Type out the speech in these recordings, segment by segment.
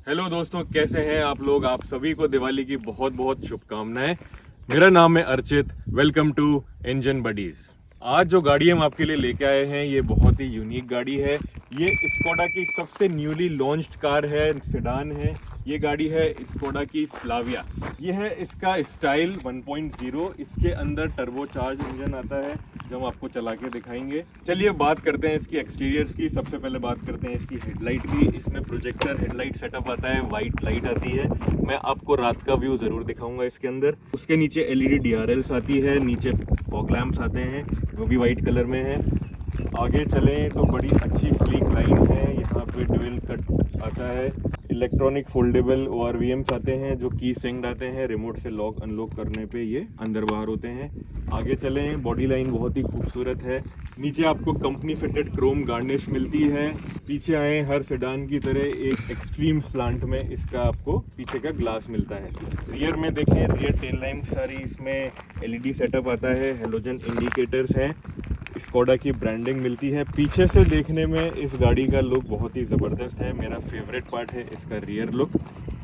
Hello दोस्तों, कैसे हैं आप लोग। आप सभी को दिवाली की बहुत बहुत शुभकामनाएं। मेरा नाम है Archit. Welcome to Engine Buddies. आज जो गाड़ी हम आपके लिए लेके आए हैं ये बहुत ही यूनिक गाड़ी है। ये स्कोडा की सबसे न्यूली लॉन्च्ड कार है, सेडान है। ये गाड़ी है स्कोडा की स्लाविया। ये है इसका स्टाइल 1.0। इसके अंदर टर्बोचार्ज इंजन आता है जो हम आपको चला के दिखाएंगे। चलिए बात करते हैं इसकी एक्सटीरियर्स की। सबसे पहले बात करते हैं इसकी हेडलाइट की। इसमें प्रोजेक्टर हेडलाइट सेटअप आता है, वाइट लाइट आती है। मैं आपको रात का व्यू ज़रूर दिखाऊंगा इसके अंदर। उसके नीचे LED DRLs आती है, नीचे फॉग लैंप्स आते हैं जो भी वाइट कलर में है। आगे चलें तो बड़ी अच्छी स्लीक लाइन है। यहाँ पे ड्यूल कट आता है। इलेक्ट्रॉनिक फोल्डेबल ORVMs आते हैं जो की सिंक्ड आते हैं। रिमोट से लॉक अनलॉक करने पे ये अंदर बाहर होते हैं। आगे चलें, बॉडी लाइन बहुत ही खूबसूरत है। नीचे आपको कंपनी फिटेड क्रोम गार्निश मिलती है। पीछे आए, हर सेडान की तरह एक एक्सट्रीम स्लांट में इसका आपको पीछे का ग्लास मिलता है। रियर में देखें, रियर टेल लैम्प सारी इसमें LED सेटअप आता है, हेलोजन इंडिकेटर्स हैं। स्कोडा की ब्रांडिंग मिलती है। पीछे से देखने में इस गाड़ी का लुक बहुत ही ज़बरदस्त है। मेरा फेवरेट पार्ट है इसका रियर लुक।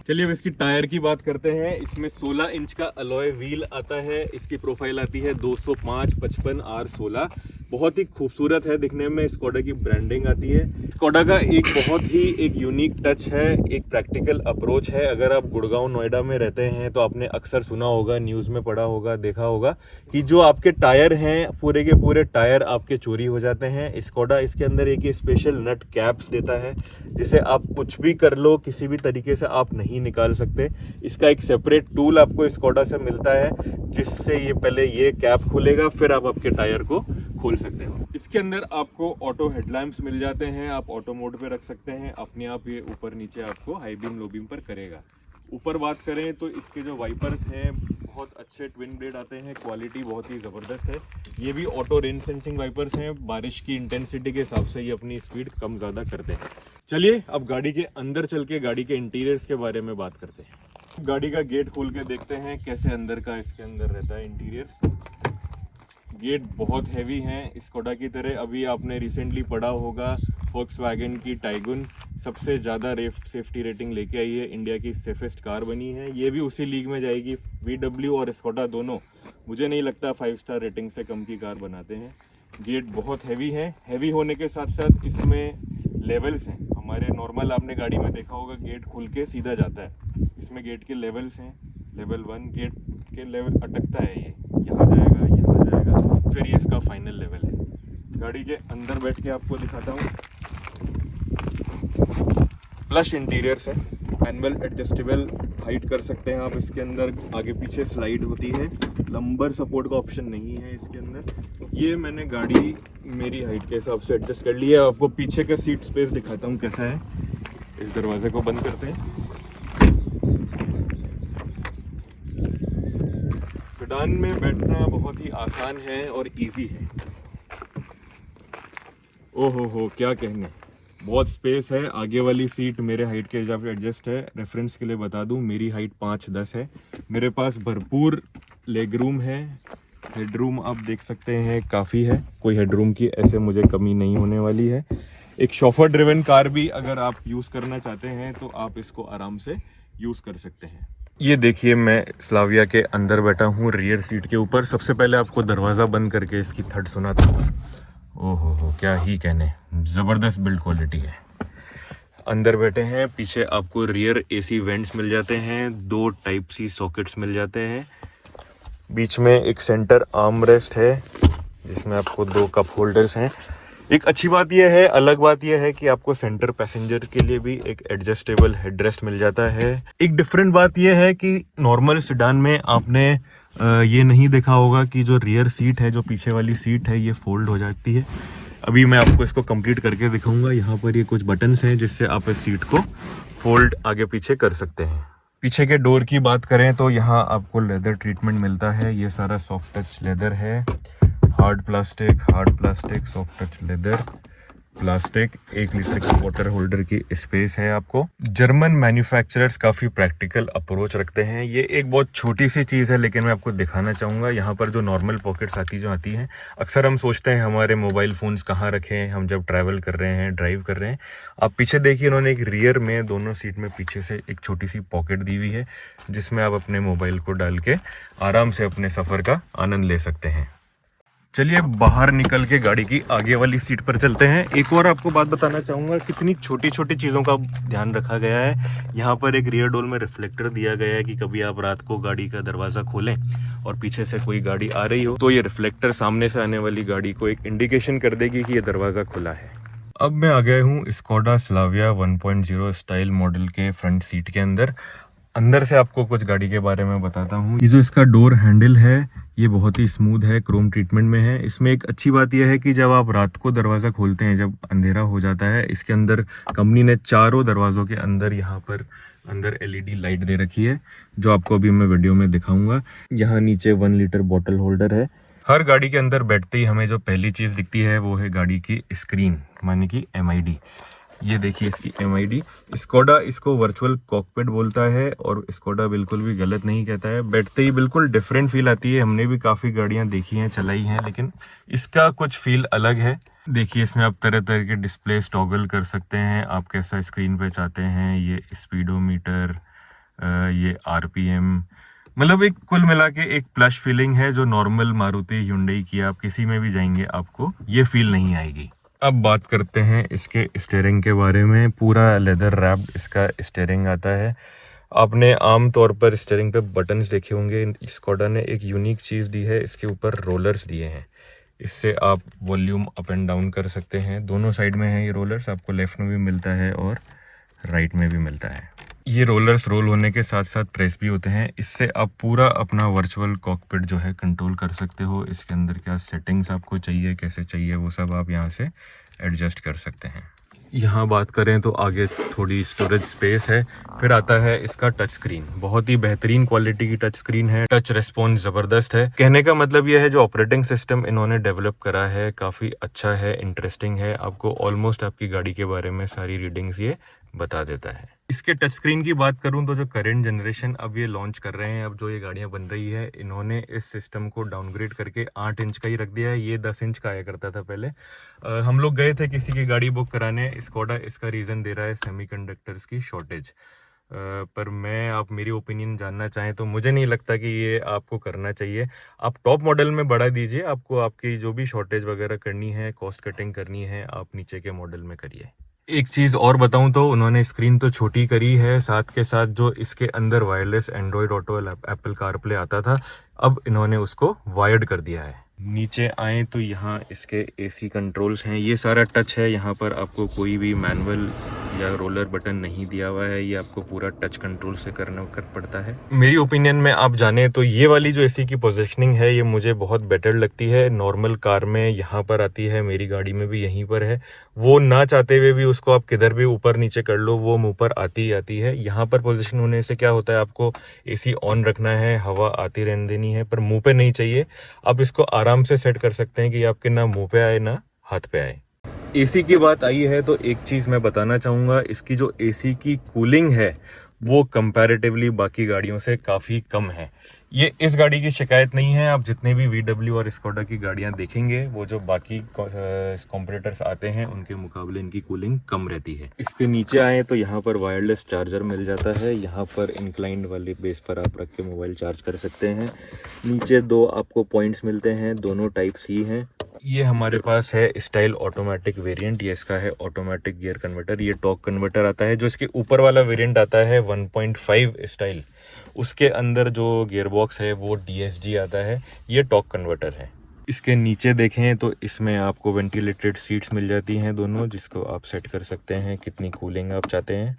चलिए अब इसकी टायर की बात करते हैं। इसमें 16 इंच का अलॉय व्हील आता है। इसकी प्रोफाइल आती है 205 55 R16। बहुत ही खूबसूरत है दिखने में। स्कोडा की ब्रांडिंग आती है। स्कोडा का एक बहुत ही एक यूनिक टच है, एक प्रैक्टिकल अप्रोच है। अगर आप गुड़गांव नोएडा में रहते हैं तो आपने अक्सर सुना होगा, न्यूज़ में पढ़ा होगा, देखा होगा कि जो आपके टायर हैं पूरे के पूरे टायर आपके चोरी हो जाते हैं। स्कोडा इसके अंदर एक स्पेशल नट कैप्स देता है जिसे आप कुछ भी कर लो, किसी भी तरीके से आप नहीं निकाल सकते। इसका एक सेपरेट टूल आपको स्कोडा से मिलता है जिससे ये पहले ये कैप खुलेगा, फिर आप आपके टायर को खोल सकते हो। इसके अंदर आपको ऑटो हेडलैम्प्स मिल जाते हैं। आप ऑटो मोड पे रख सकते हैं। अपने आप ये ऊपर नीचे आपको हाई बीम लो बीम पर करेगा। ऊपर बात करें तो इसके जो वाइपर्स हैं बहुत अच्छे ट्विन ब्लेड आते हैं। क्वालिटी बहुत ही ज़बरदस्त है। ये भी ऑटो रेन सेंसिंग वाइपर्स हैं। बारिश की इंटेंसिटी के हिसाब से ये अपनी स्पीड कम ज़्यादा करते हैं। चलिए अब गाड़ी के अंदर चल के गाड़ी के इंटीरियर्स के बारे में बात करते हैं। गाड़ी का गेट खोल के देखते हैं कैसे अंदर का इसके अंदर रहता है इंटीरियर्स। गेट बहुत हैवी हैं स्कोडा की तरह। अभी आपने रिसेंटली पढ़ा होगा वोक्सवैगन की टाइगुन सबसे ज़्यादा सेफ्टी रेटिंग लेके आई है, इंडिया की सेफेस्ट कार बनी है। ये भी उसी लीग में जाएगी। VW और स्कोडा दोनों मुझे नहीं लगता 5 स्टार रेटिंग से कम की कार बनाते हैं। गेट बहुत हैवी है। हैवी होने के साथ साथ इसमें लेवल्स हैं। हमारे नॉर्मल आपने गाड़ी में देखा होगा गेट खुल के सीधा जाता है। इसमें गेट के लेवल्स हैं। लेवल 1 गेट के लेवल अटकता है, ये यहाँ जाएगा, यहाँ जाएगा, फिर ये इसका फाइनल लेवल है। गाड़ी के अंदर बैठ के आपको दिखाता हूँ। प्लश इंटीरियर्स है। मैनुअल एडजस्टेबल हाइट कर सकते हैं आप इसके अंदर। आगे पीछे स्लाइड होती है। लंबर सपोर्ट का ऑप्शन नहीं है इसके अंदर। ये मैंने गाड़ी मेरी हाइट के हिसाब से एडजस्ट कर ली है। आपको पीछे का सीट स्पेस दिखाता हूँ कैसा है। इस दरवाजे को बंद करते हैं। सेडान में बैठना बहुत ही आसान है और इजी है। ओहो हो, क्या कहने, बहुत स्पेस है। आगे वाली सीट मेरे हाइट के हिसाब से एडजस्ट है। रेफरेंस के लिए बता दूं, मेरी हाइट 5'10" है। मेरे पास भरपूर लेग रूम है। हेडरूम आप देख सकते हैं काफ़ी है। कोई हेडरूम की ऐसे मुझे कमी नहीं होने वाली है। एक शॉफर ड्रिवन कार भी अगर आप यूज़ करना चाहते हैं तो आप इसको आराम से यूज़ कर सकते हैं। ये देखिए, मैं स्लाविया के अंदर बैठा हूँ रियर सीट के ऊपर। सबसे पहले आपको दरवाज़ा बंद करके इसकी थड सुनाता हूँ। ओहो हो, क्या ही कहने, ज़बरदस्त बिल्ड क्वालिटी है। अंदर बैठे हैं। पीछे आपको रियर AC वेंट्स मिल जाते हैं। 2 टाइप C सॉकेट्स मिल जाते हैं। बीच में एक सेंटर आर्म रेस्ट है जिसमें आपको 2 कप होल्डर्स हैं। एक अच्छी बात यह है, अलग बात यह है कि आपको सेंटर पैसेंजर के लिए भी एक एडजस्टेबल हेडरेस्ट मिल जाता है। एक डिफरेंट बात यह है कि नॉर्मल सेडान में आपने ये नहीं देखा होगा कि जो रियर सीट है, जो पीछे वाली सीट है, ये फोल्ड हो जाती है। अभी मैं आपको इसको कंप्लीट करके दिखाऊंगा। यहाँ पर ये कुछ बटन्स हैं जिससे आप इस सीट को फोल्ड आगे पीछे कर सकते हैं। पीछे के डोर की बात करें तो यहाँ आपको लेदर ट्रीटमेंट मिलता है। ये सारा सॉफ्ट टच लेदर है। Hard plastic, soft touch leather. Plastic, 1 litre की वाटर होल्डर की स्पेस है आपको। जर्मन मैन्युफैक्चरर्स काफ़ी प्रैक्टिकल अप्रोच रखते हैं। ये एक बहुत छोटी सी चीज़ है लेकिन मैं आपको दिखाना चाहूँगा। यहाँ पर जो नॉर्मल पॉकेट्स आती हैं, अक्सर हम सोचते हैं हमारे मोबाइल फ़ोन्स कहाँ रखें हम जब ट्रैवल कर रहे हैं, ड्राइव कर रहे हैं। आप पीछे देखिए, इन्होंने एक रियर में दोनों सीट में पीछे से एक छोटी सी पॉकेट दी हुई है जिसमें आप अपने मोबाइल को डाल के आराम से अपने सफ़र का आनंद ले सकते हैं। चलिए बाहर निकल के गाड़ी की आगे वाली सीट पर चलते हैं। एक और आपको बात बताना चाहूँगा, कितनी छोटी छोटी चीज़ों का ध्यान रखा गया है। यहाँ पर एक रियर डोर में रिफ्लेक्टर दिया गया है कि कभी आप रात को गाड़ी का दरवाज़ा खोलें और पीछे से कोई गाड़ी आ रही हो तो ये रिफ्लेक्टर सामने से आने वाली गाड़ी को एक इंडिकेशन कर देगी कि ये दरवाज़ा खुला है। अब मैं आ गया हूँ स्कोडा स्लाविया 1.0 स्टाइल मॉडल के फ्रंट सीट के अंदर से आपको कुछ गाड़ी के बारे में बताता हूँ। ये जो इसका डोर हैंडल है ये बहुत ही स्मूथ है, क्रोम ट्रीटमेंट में है। इसमें एक अच्छी बात यह है कि जब आप रात को दरवाज़ा खोलते हैं, जब अंधेरा हो जाता है, इसके अंदर कंपनी ने चारों दरवाज़ों के अंदर यहाँ पर अंदर LED लाइट दे रखी है जो आपको अभी मैं वीडियो में दिखाऊंगा। यहाँ नीचे 1 लीटर बॉटल होल्डर है। हर गाड़ी के अंदर बैठते ही हमें जो पहली चीज़ दिखती है वो है गाड़ी की स्क्रीन, माने कि MID। ये देखिए इसकी MID। स्कोडा इसको वर्चुअल कॉकपिट बोलता है और स्कोडा बिल्कुल भी गलत नहीं कहता है। बैठते ही बिल्कुल डिफरेंट फील आती है। हमने भी काफ़ी गाड़ियाँ देखी हैं, चलाई हैं, लेकिन इसका कुछ फील अलग है। देखिए इसमें आप तरह तरह के डिस्प्ले टॉगल कर सकते हैं, आप कैसा स्क्रीन पे चाहते हैं। ये स्पीडोमीटर, ये RPM, मतलब एक कुल मिला के एक प्लस फीलिंग है जो नॉर्मल मारुति, हुंडई की आप किसी में भी जाएंगे आपको ये फील नहीं आएगी। अब बात करते हैं इसके स्टीयरिंग के बारे में। पूरा लेदर रैप्ड इसका स्टीयरिंग आता है। आपने आम तौर पर स्टीयरिंग पे बटन्स देखे होंगे, स्कोडा ने एक यूनिक चीज़ दी है, इसके ऊपर रोलर्स दिए हैं। इससे आप वॉल्यूम अप एंड डाउन कर सकते हैं। दोनों साइड में है ये रोलर्स, आपको लेफ्ट में भी मिलता है और राइट में भी मिलता है। ये रोलर्स रोल होने के साथ साथ प्रेस भी होते हैं। इससे आप पूरा अपना वर्चुअल कॉकपिट जो है कंट्रोल कर सकते हो। इसके अंदर क्या सेटिंग्स आपको चाहिए, कैसे चाहिए, वो सब आप यहाँ से एडजस्ट कर सकते हैं। यहाँ बात करें तो आगे थोड़ी स्टोरेज स्पेस है। फिर आता है इसका टच स्क्रीन। बहुत ही बेहतरीन क्वालिटी की टच स्क्रीन है। टच रिस्पॉन्स ज़बरदस्त है। कहने का मतलब ये है जो ऑपरेटिंग सिस्टम इन्होंने डेवलप करा है काफ़ी अच्छा है, इंटरेस्टिंग है। आपको ऑलमोस्ट आपकी गाड़ी के बारे में सारी रीडिंग्स ये बता देता है। इसके टच स्क्रीन की बात करूं तो जो करंट जनरेशन अब ये लॉन्च कर रहे हैं, अब जो ये गाड़ियां बन रही है, इन्होंने इस सिस्टम को डाउनग्रेड करके 8 इंच का ही रख दिया है। ये 10 इंच का आया करता था पहले। हम लोग गए थे किसी की गाड़ी बुक कराने, स्कोडा इसका रीज़न दे रहा है सेमीकंडक्टर्स की शॉर्टेज। पर आप मेरी ओपिनियन जानना चाहें तो मुझे नहीं लगता कि ये आपको करना चाहिए। आप टॉप मॉडल में बढ़ा दीजिए, आपको आपकी जो भी शॉर्टेज वगैरह करनी है, कॉस्ट कटिंग करनी है, आप नीचे के मॉडल में करिए। एक चीज़ और बताऊं तो उन्होंने स्क्रीन तो छोटी करी है, साथ के साथ जो इसके अंदर wireless Android auto, Apple CarPlay आता था, अब इन्होंने उसको वायर्ड कर दिया है। नीचे आए तो यहाँ इसके AC कंट्रोल्स हैं। ये सारा टच है, यहाँ पर आपको कोई भी मैनुअल या रोलर बटन नहीं दिया हुआ है। ये आपको पूरा टच कंट्रोल से करना पड़ता है। मेरी ओपिनियन में आप जाने तो ये वाली जो AC की पोजीशनिंग है ये मुझे बहुत बेटर लगती है। नॉर्मल कार में यहाँ पर आती है, मेरी गाड़ी में भी यहीं पर है। वो ना चाहते हुए भी उसको आप किधर भी ऊपर नीचे कर लो, वो मुँह पर आती ही आती है। यहाँ पर पोजीशन होने से क्या होता है, आपको AC ऑन रखना है, हवा आती रहने देनी है, पर मुँह पे नहीं चाहिए। आप इसको आराम से सेट कर सकते हैं कि आपके ना मुँह पे आए ना हाथ पे आए। AC की बात आई है तो एक चीज़ मैं बताना चाहूँगा, इसकी जो AC की कूलिंग है वो कंपैरेटिवली बाकी गाड़ियों से काफ़ी कम है। ये इस गाड़ी की शिकायत नहीं है। आप जितने भी VW और स्कोडा की गाड़ियाँ देखेंगे, वो जो बाकी कॉम्पिटिटर्स आते हैं उनके मुकाबले इनकी कूलिंग कम रहती है। इसके नीचे आए तो यहाँ पर वायरलेस चार्जर मिल जाता है। यहाँ पर इंक्लाइंड वाली बेस पर आप रख के मोबाइल चार्ज कर सकते हैं। नीचे 2 आपको पॉइंट्स मिलते हैं, दोनों टाइप C हैं। ये हमारे पास है स्टाइल ऑटोमेटिक वेरिएंट, ये इसका है ऑटोमेटिक गियर कन्वर्टर। ये टॉर्क कन्वर्टर आता है। जो इसके ऊपर वाला वेरिएंट आता है 1.5 स्टाइल, उसके अंदर जो गियर बॉक्स है वो DSG आता है। ये टॉर्क कन्वर्टर है। इसके नीचे देखें तो इसमें आपको वेंटिलेटेड सीट्स मिल जाती हैं दोनों, जिसको आप सेट कर सकते हैं कितनी कूलिंग आप चाहते हैं।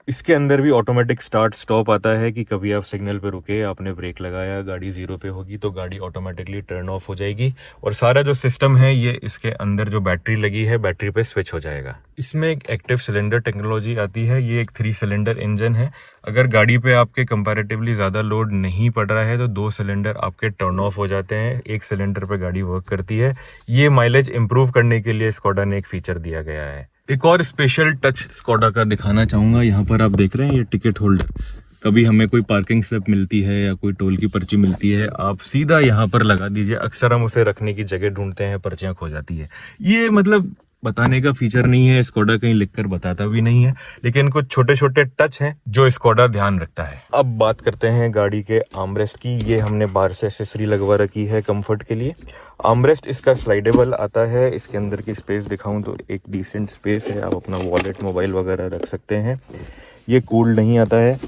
इसके अंदर भी ऑटोमेटिक स्टार्ट स्टॉप आता है कि कभी आप सिग्नल पे रुके, आपने ब्रेक लगाया, गाड़ी जीरो पे होगी तो गाड़ी ऑटोमेटिकली टर्न ऑफ हो जाएगी। और सारा जो सिस्टम है ये इसके अंदर जो बैटरी लगी है, बैटरी पे स्विच हो जाएगा। इसमें एक एक्टिव सिलेंडर टेक्नोलॉजी आती है। ये एक 3 सिलेंडर इंजन है। अगर गाड़ी पे आपके कंपैरेटिवली ज़्यादा लोड नहीं पड़ रहा है तो 2 सिलेंडर आपके टर्न ऑफ हो जाते हैं, 1 सिलेंडर पे गाड़ी वर्क करती है। ये माइलेज इंप्रूव करने के लिए स्कोडा ने एक फीचर दिया गया है। एक और स्पेशल टच स्कोडा का दिखाना चाहूँगा। यहाँ पर आप देख रहे हैं ये टिकट होल्डर। कभी हमें कोई पार्किंग स्लिप मिलती है या कोई टोल की पर्ची मिलती है, आप सीधा यहाँ पर लगा दीजिए। अक्सर हम उसे रखने की जगह ढूंढते हैं, पर्चियाँ खो जाती है। ये मतलब बताने का फीचर नहीं है, स्कोडा कहीं लिखकर बताता भी नहीं है, लेकिन कुछ छोटे छोटे टच हैं जो स्कोडा ध्यान रखता है। अब बात करते हैं गाड़ी के आर्मरेस्ट की। ये हमने बाहर से एक्सेसरी लगवा रखी है कंफर्ट के लिए। आर्मरेस्ट इसका स्लाइडेबल आता है। इसके अंदर की स्पेस दिखाऊं तो एक डिसेंट स्पेस है, आप अपना वॉलेट, मोबाइल वगैरह रख सकते हैं। ये कूल्ड नहीं आता है।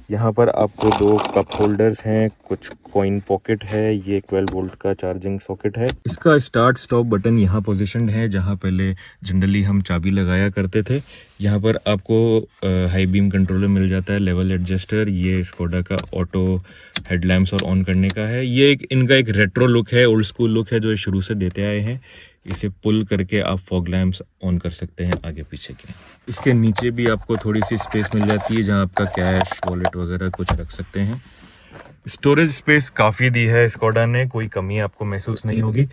यहाँ पर आपको 2 कप होल्डर्स हैं, कुछ कॉइन पॉकेट है, ये 12 वोल्ट का चार्जिंग सॉकेट है। इसका स्टार्ट स्टॉप बटन यहाँ पोजीशनड है, जहाँ पहले जनरली हम चाबी लगाया करते थे। यहाँ पर आपको हाई बीम कंट्रोलर मिल जाता है, लेवल एडजस्टर। ये स्कोडा का ऑटो हेडलैम्प्स और ऑन करने का है। ये इनका एक रेट्रो लुक है, ओल्ड स्कूल लुक है जो शुरू से देते आए हैं। इसे पुल करके आप फॉग लैम्प्स ऑन कर सकते हैं आगे पीछे के। इसके नीचे भी आपको थोड़ी सी स्पेस मिल जाती है जहां आपका कैश, वॉलेट वगैरह कुछ रख सकते हैं। स्टोरेज स्पेस काफ़ी दी है स्कोडा ने, कोई कमी आपको महसूस नहीं होगी।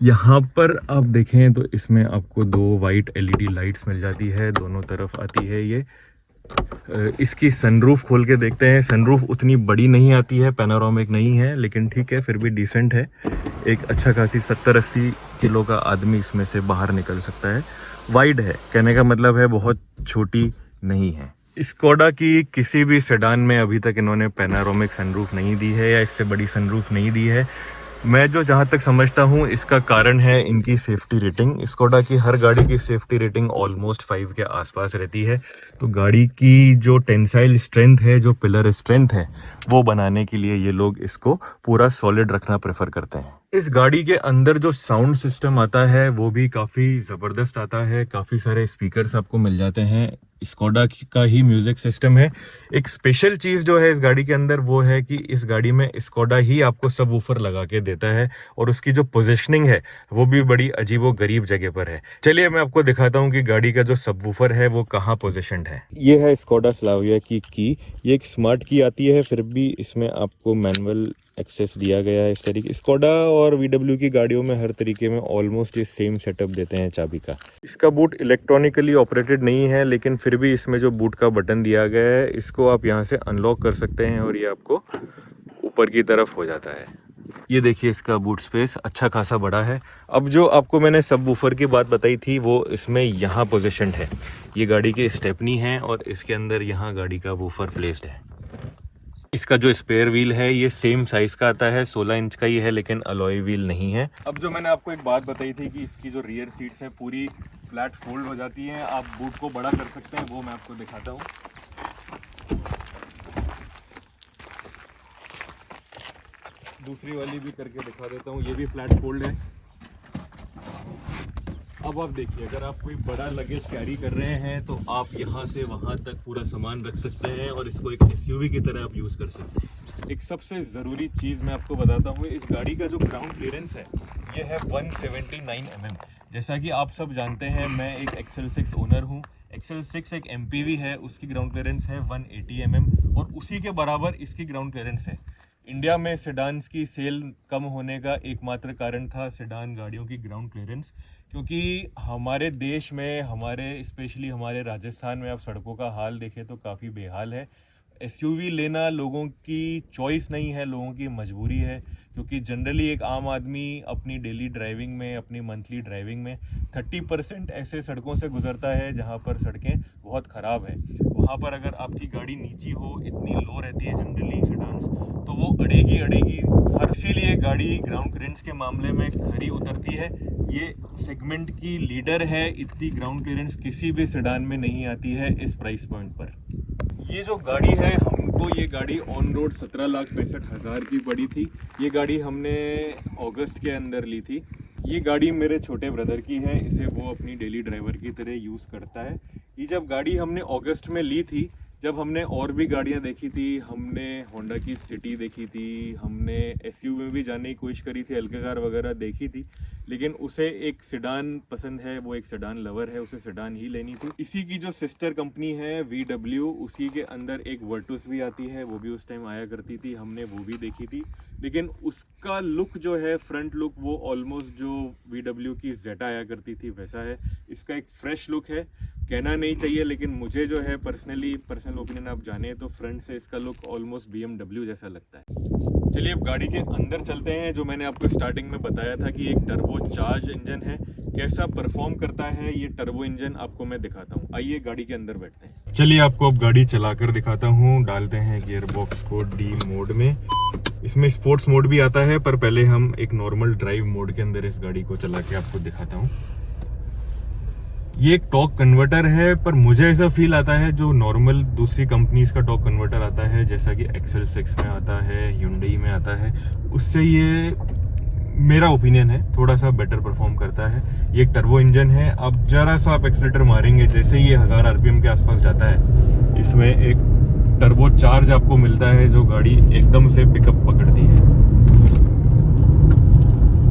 यहाँ पर आप देखें तो इसमें आपको 2 वाइट LED लाइट्स मिल जाती है, दोनों तरफ आती है ये। इसकी सनरूफ खोल के देखते हैं। सनरूफ उतनी बड़ी नहीं आती है, पैनोरामिक नहीं है, लेकिन ठीक है, फिर भी डिसेंट है। एक अच्छा खासी 70-80 किलो का आदमी इसमें से बाहर निकल सकता है। वाइड है, कहने का मतलब है बहुत छोटी नहीं है। स्कोडा की किसी भी सेडान में अभी तक इन्होंने पैनोरामिक सनरूफ नहीं दी है या इससे बड़ी सनरूफ नहीं दी है। मैं जो जहाँ तक समझता हूँ इसका कारण है इनकी सेफ्टी रेटिंग। स्कोडा की हर गाड़ी की सेफ्टी रेटिंग ऑलमोस्ट 5 के आसपास रहती है। तो गाड़ी की जो टेंसाइल स्ट्रेंथ है, जो पिलर स्ट्रेंथ है, वो बनाने के लिए ये लोग इसको पूरा सॉलिड रखना प्रेफर करते हैं। इस गाड़ी के अंदर जो साउंड सिस्टम आता है वो भी काफ़ी ज़बरदस्त आता है। काफ़ी सारे स्पीकर्स आपको मिल जाते हैं। स्कोडा का ही म्यूजिक सिस्टम है। एक स्पेशल चीज़ जो है इस गाड़ी के अंदर वो है कि इस गाड़ी में स्कोडा ही आपको सबवूफर लगा के देता है और उसकी जो पोजीशनिंग है वो भी बड़ी अजीबो गरीब जगह पर है। चलिए मैं आपको दिखाता हूँ कि गाड़ी का जो सबवूफर है वो कहाँ पोजीशनड है। ये है स्कोडा स्लाविया की। ये एक स्मार्ट की आती है, फिर भी इसमें आपको मैनुअल एक्सेस दिया गया है। इस तरीके स्कोडा और VW की गाड़ियों में हर तरीके में ऑलमोस्ट ये सेम सेटअप देते हैं चाबी का। इसका बूट इलेक्ट्रॉनिकली ऑपरेटेड नहीं है, लेकिन फिर भी इसमें जो बूट का बटन दिया गया है इसको आप यहाँ से अनलॉक कर सकते हैं और ये आपको ऊपर की तरफ हो जाता है। ये देखिए इसका बूट स्पेस अच्छा खासा बड़ा है। अब जो आपको मैंने सबवूफर की बात बताई थी वो इसमें यहाँ पोजीशनड है। ये गाड़ी की स्टेपनी है और इसके अंदर यहाँ गाड़ी का वूफर प्लेस्ड है। इसका जो स्पेयर व्हील है ये सेम साइज का आता है, 16 इंच का ही है, लेकिन अलॉय व्हील नहीं है। अब जो मैंने आपको एक बात बताई थी कि इसकी जो रियर सीट्स हैं पूरी फ्लैट फोल्ड हो जाती हैं, आप बूट को बड़ा कर सकते हैं, वो मैं आपको दिखाता हूँ। दूसरी वाली भी करके दिखा देता हूँ, ये भी फ्लैट फोल्ड है। अब आप देखिए, अगर आप कोई बड़ा लगेज कैरी कर रहे हैं तो आप यहाँ से वहाँ तक पूरा सामान रख सकते हैं और इसको एक SUV की तरह आप यूज़ कर सकते हैं। एक सबसे ज़रूरी चीज़ मैं आपको बताता हूँ, इस गाड़ी का जो ग्राउंड क्लियरेंस है ये है 179 mm। जैसा कि आप सब जानते हैं मैं एक XL6 ओनर हूँ। XL6 एक MPV है, उसकी ग्राउंड क्लियरेंस है 180 mm और उसी के बराबर इसकी ग्राउंड क्लियरेंस है। इंडिया में सेडान्स की सेल कम होने का एकमात्र कारण था सेडान गाड़ियों की ग्राउंड क्लियरेंस, क्योंकि हमारे देश में, हमारे स्पेशली हमारे राजस्थान में आप सड़कों का हाल देखें तो काफ़ी बेहाल है। SUV लेना लोगों की चॉइस नहीं है, लोगों की मजबूरी है, क्योंकि जनरली एक आम आदमी अपनी डेली ड्राइविंग में, अपनी मंथली ड्राइविंग में 30% ऐसे सड़कों से गुजरता है जहां पर सड़कें बहुत ख़राब है। वहां पर अगर आपकी गाड़ी नीची हो, इतनी लो रहती है जनरली सेडान्स, तो वो अड़ेगी हर। इसीलिए गाड़ी ग्राउंड क्लियरेंस के मामले में खरी उतरती है। ये सेगमेंट की लीडर है, इतनी ग्राउंड क्लियरेंस किसी भी सेडान में नहीं आती है इस प्राइस पॉइंट पर। ये जो गाड़ी है, हमको ये गाड़ी ऑन रोड 17,65,000 की पड़ी थी। ये गाड़ी हमने अगस्त के अंदर ली थी। ये गाड़ी मेरे छोटे ब्रदर की है, इसे वो अपनी डेली ड्राइवर की तरह यूज़ करता है। ये जब गाड़ी हमने अगस्त में ली थी, जब हमने और भी गाड़ियां देखी थी, हमने होंडा की सिटी देखी थी, हमने एसयूवी में भी जाने की कोशिश करी थी, अल्काजार वगैरह देखी थी, लेकिन उसे एक सेडान पसंद है, वो एक सेडान लवर है, उसे सेडान ही लेनी थी। इसी की जो सिस्टर कंपनी है VW, उसी के अंदर एक वर्टुस भी आती है, वो भी उस टाइम आया करती थी, हमने वो भी देखी थी, लेकिन उसका लुक जो है, फ्रंट लुक, वो ऑलमोस्ट जो VW की जेटा आया करती थी वैसा है। इसका एक फ्रेश लुक है, कहना नहीं चाहिए, लेकिन मुझे जो है पर्सनल ओपिनियन आप जाने तो फ्रंट से इसका लुक ऑलमोस्ट BMW जैसा लगता है। चलिए अब गाड़ी के अंदर चलते हैं। जो मैंने आपको स्टार्टिंग में बताया था कि एक टर्बो चार्ज इंजन है, कैसा परफॉर्म करता है ये टर्बो इंजन आपको मैं दिखाता हूँ। आइए गाड़ी के अंदर बैठते हैं। चलिए आपको अब गाड़ी चलाकर दिखाता हूँ। डालते हैं गियर बॉक्स को D मोड में। इसमें स्पोर्ट्स मोड भी आता है, पर पहले हम एक नॉर्मल ड्राइव मोड के अंदर इस गाड़ी को चला के आपको दिखाता हूँ। ये एक टॉर्क कन्वर्टर है, पर मुझे ऐसा फील आता है जो नॉर्मल दूसरी कंपनीज का टॉर्क कन्वर्टर आता है, जैसा कि XL6 में आता है, Hyundai में आता है, उससे ये मेरा ओपिनियन है थोड़ा सा बेटर परफॉर्म करता है। ये एक टर्बो इंजन है। अब जरा सा आप एक्सीलरेटर मारेंगे, जैसे ये 1000 RPM के आसपास जाता है, इसमें एक टर्बो चार्ज आपको मिलता है जो गाड़ी एकदम से पिकअप पकड़ती है।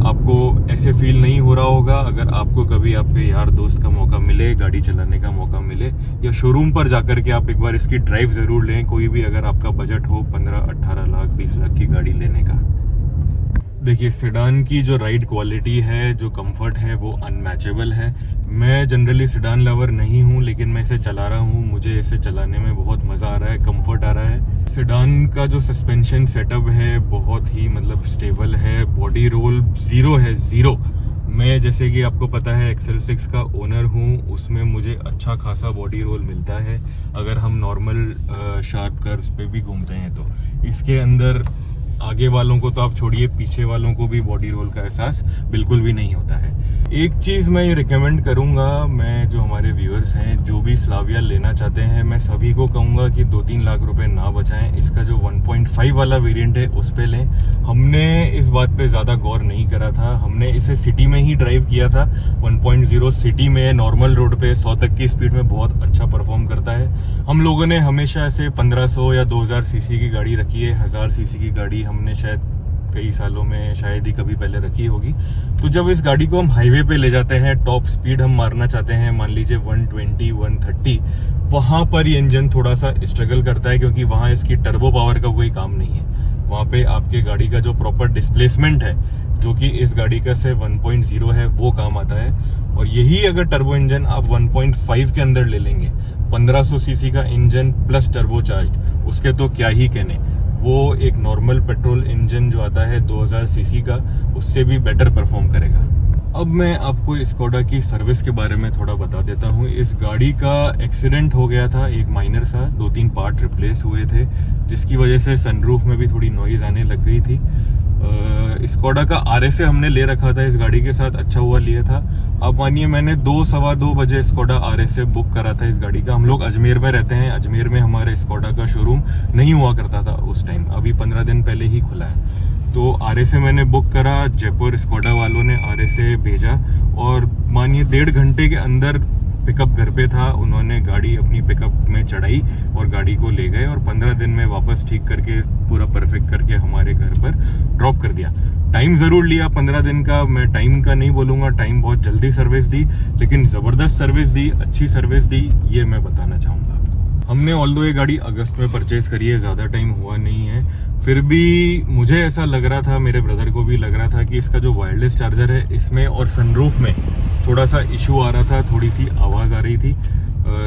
आपको ऐसे फील नहीं हो रहा होगा अगर आपको कभी आपके यार दोस्त का मौका मिले, गाड़ी चलाने का मौका मिले, या शोरूम पर जाकर के आप एक बार इसकी ड्राइव ज़रूर लें। कोई भी अगर आपका बजट हो 15-18 लाख 20 लाख की गाड़ी लेने का। देखिए सेडान की जो राइड क्वालिटी है, जो कंफर्ट है, वो अनमैचेबल है। मैं जनरली सेडान लवर नहीं हूँ, लेकिन मैं इसे चला रहा हूँ, मुझे इसे चलाने में बहुत मज़ा आ रहा है, कंफर्ट आ रहा है। सेडान का जो सस्पेंशन सेटअप है बहुत ही मतलब स्टेबल है। बॉडी रोल ज़ीरो है, ज़ीरो। मैं जैसे कि आपको पता है XL6 का ओनर हूँ, उसमें मुझे अच्छा खासा बॉडी रोल मिलता है अगर हम नॉर्मल शार्प कर्व्स पे भी घूमते हैं तो। इसके अंदर आगे वालों को तो आप छोड़िए, पीछे वालों को भी बॉडी रोल का एहसास बिल्कुल भी नहीं होता है। एक चीज़ मैं ये रिकमेंड करूँगा, मैं जो हमारे व्यूअर्स हैं जो भी स्लाविया लेना चाहते हैं, मैं सभी को कहूँगा कि 2-3 लाख रुपए ना बचाएं। इसका जो 1.5 वाला वेरिएंट है उस पे लें। हमने इस बात पे ज़्यादा गौर नहीं करा था, हमने इसे सिटी में ही ड्राइव किया था। 1.0 सिटी में नॉर्मल रोड पे 100 तक की स्पीड में बहुत अच्छा परफॉर्म करता है। हम लोगों ने हमेशा ऐसे 1500 या 2000 सीसी की गाड़ी रखी है। 1000 सीसी की गाड़ी हमने शायद कई सालों में शायद ही कभी पहले रखी होगी। तो जब इस गाड़ी को हम हाईवे पे ले जाते हैं, टॉप स्पीड हम मारना चाहते हैं, मान लीजिए 120 130, वहाँ पर ये इंजन थोड़ा सा स्ट्रगल करता है, क्योंकि वहाँ इसकी टर्बो पावर का कोई काम नहीं है। वहाँ पे आपके गाड़ी का जो प्रॉपर डिस्प्लेसमेंट है, जो कि इस गाड़ी का से 1.0 है, वो काम आता है। और यही अगर टर्बो इंजन आप 1.5 के अंदर ले लेंगे, 1500 सीसी का इंजन प्लस टर्बो चार्ज, उसके तो क्या ही कहने। वो एक नॉर्मल पेट्रोल इंजन जो आता है 2000 सीसी का, उससे भी बेटर परफॉर्म करेगा। अब मैं आपको स्कोडा की सर्विस के बारे में थोड़ा बता देता हूँ। इस गाड़ी का एक्सीडेंट हो गया था, एक माइनर सा, 2-3 पार्ट रिप्लेस हुए थे, जिसकी वजह से सनरूफ में भी थोड़ी नॉइज़ आने लग गई थी। स्कोडा का RSA हमने ले रखा था इस गाड़ी के साथ, अच्छा हुआ लिया था। अब मानिए मैंने 2-2:15 बजे स्कोडा RSA बुक करा था इस गाड़ी का। हम लोग अजमेर में रहते हैं, अजमेर में हमारे स्कोडा का शोरूम नहीं हुआ करता था उस टाइम, अभी 15 दिन पहले ही खुला है। तो RSA मैंने बुक करा, जयपुर स्कोडा वालों ने RSA भेजा, और मानिए 1.5 घंटे के अंदर पिकअप घर पे था। उन्होंने गाड़ी अपनी पिकअप में चढ़ाई और गाड़ी को ले गए, और 15 दिन में वापस ठीक करके पूरा परफेक्ट करके हमारे घर पर ड्रॉप कर दिया। टाइम ज़रूर लिया 15 दिन का, मैं टाइम का नहीं बोलूँगा, टाइम बहुत जल्दी सर्विस दी, लेकिन ज़बरदस्त सर्विस दी, अच्छी सर्विस दी, ये मैं बताना चाहूँगा आपको। हमने ऑल्दो ये गाड़ी अगस्त में परचेज़ करी है, ज़्यादा टाइम हुआ नहीं है, फिर भी मुझे ऐसा लग रहा था, मेरे ब्रदर को भी लग रहा था कि इसका जो वायरलेस चार्जर है इसमें और सनरूफ में थोड़ा सा इशू आ रहा था, थोड़ी सी आवाज़ आ रही थी,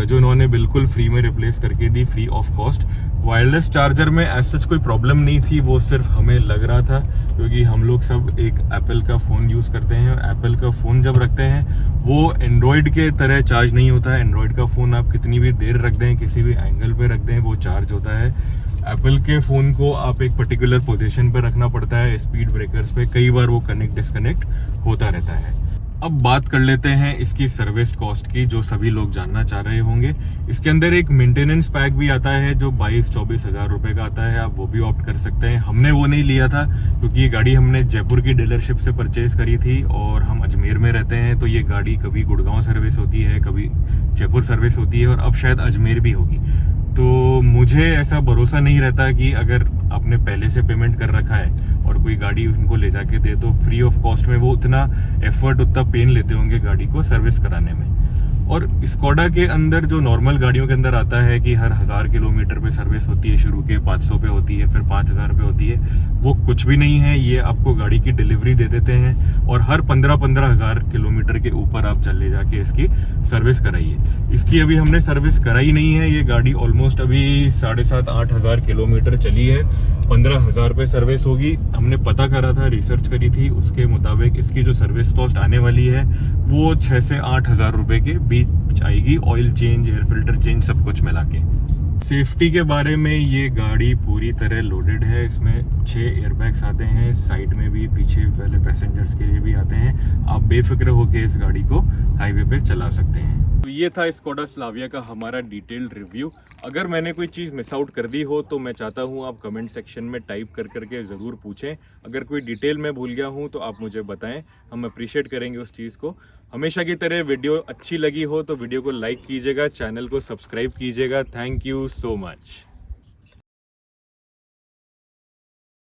जो उन्होंने बिल्कुल फ्री में रिप्लेस करके दी, free of cost. Wireless charger में एज सच कोई प्रॉब्लम नहीं थी, वो सिर्फ हमें लग रहा था क्योंकि हम लोग सब एक एप्पल का फ़ोन यूज़ करते हैं, और एप्पल का फ़ोन जब रखते हैं वो एंड्रॉयड के तरह चार्ज नहीं होता है। एंड्रॉयड का फ़ोन आप कितनी भी देर रख दें, किसी भी एंगल पे रख दें, वो चार्ज होता है। एप्पल के फ़ोन को आप एक पर्टिकुलर पोजीशन पे रखना पड़ता है, स्पीड ब्रेकर्स पे, कई बार वो कनेक्ट डिस्कनेक्ट होता रहता है। अब बात कर लेते हैं इसकी सर्विस कॉस्ट की, जो सभी लोग जानना चाह रहे होंगे। इसके अंदर एक मेंटेनेंस पैक भी आता है जो 22-24 हज़ार रुपए का आता है, आप वो भी ऑप्ट कर सकते हैं। हमने वो नहीं लिया था क्योंकि ये गाड़ी हमने जयपुर की डीलरशिप से परचेज करी थी और हम अजमेर में रहते हैं, तो ये गाड़ी कभी गुड़गांव सर्विस होती है, कभी जयपुर सर्विस होती है और अब शायद अजमेर भी होगी। तो मुझे ऐसा भरोसा नहीं रहता कि अगर आपने पहले से पेमेंट कर रखा है और कोई गाड़ी उनको ले जाके दे तो फ्री ऑफ कॉस्ट में वो उतना एफर्ट, उतना पेन लेते होंगे गाड़ी को सर्विस कराने में। और स्कोडा के अंदर जो नॉर्मल गाड़ियों के अंदर आता है कि हर 1000 किलोमीटर पे सर्विस होती है, शुरू के 500 पे होती है, फिर 5000 पे होती है, वो कुछ भी नहीं है। ये आपको गाड़ी की डिलीवरी दे देते हैं और हर 15-15 हज़ार किलोमीटर के ऊपर आप चले जाके इसकी सर्विस कराइए। इसकी अभी हमने सर्विस कराई नहीं है, ये गाड़ी ऑलमोस्ट अभी 7,500-8 हज़ार किलोमीटर चली है, 15,000 पे सर्विस होगी। हमने पता करा था, रिसर्च करी थी, उसके मुताबिक इसकी जो सर्विस कॉस्ट आने वाली है वो 6 से 8 हज़ार रुपए के बीच आएगी, oil change, air filter change, सब कुछ मिला के। सेफ्टी के बारे में ये गाड़ी पूरी तरह लोडेड है। इसमें 6 एयरबैग्स आते हैं, साइड में भी, पीछे वाले पैसेंजर्स के लिए भी आते हैं। आप बेफिक्र होकर इस गाड़ी को हाईवे पे चला सकते हैं। तो ये था स्कोडा स्लाविया का हमारा डिटेल्ड रिव्यू। अगर मैंने कोई चीज़ मिस आउट कर दी हो तो मैं चाहता हूँ आप कमेंट सेक्शन में टाइप कर करके ज़रूर पूछें। अगर कोई डिटेल मैं भूल गया हूँ तो आप मुझे बताएं, हम अप्रिशिएट करेंगे उस चीज़ को। हमेशा की तरह वीडियो अच्छी लगी हो तो वीडियो को लाइक कीजिएगा, चैनल को सब्सक्राइब कीजिएगा। Thank you so much.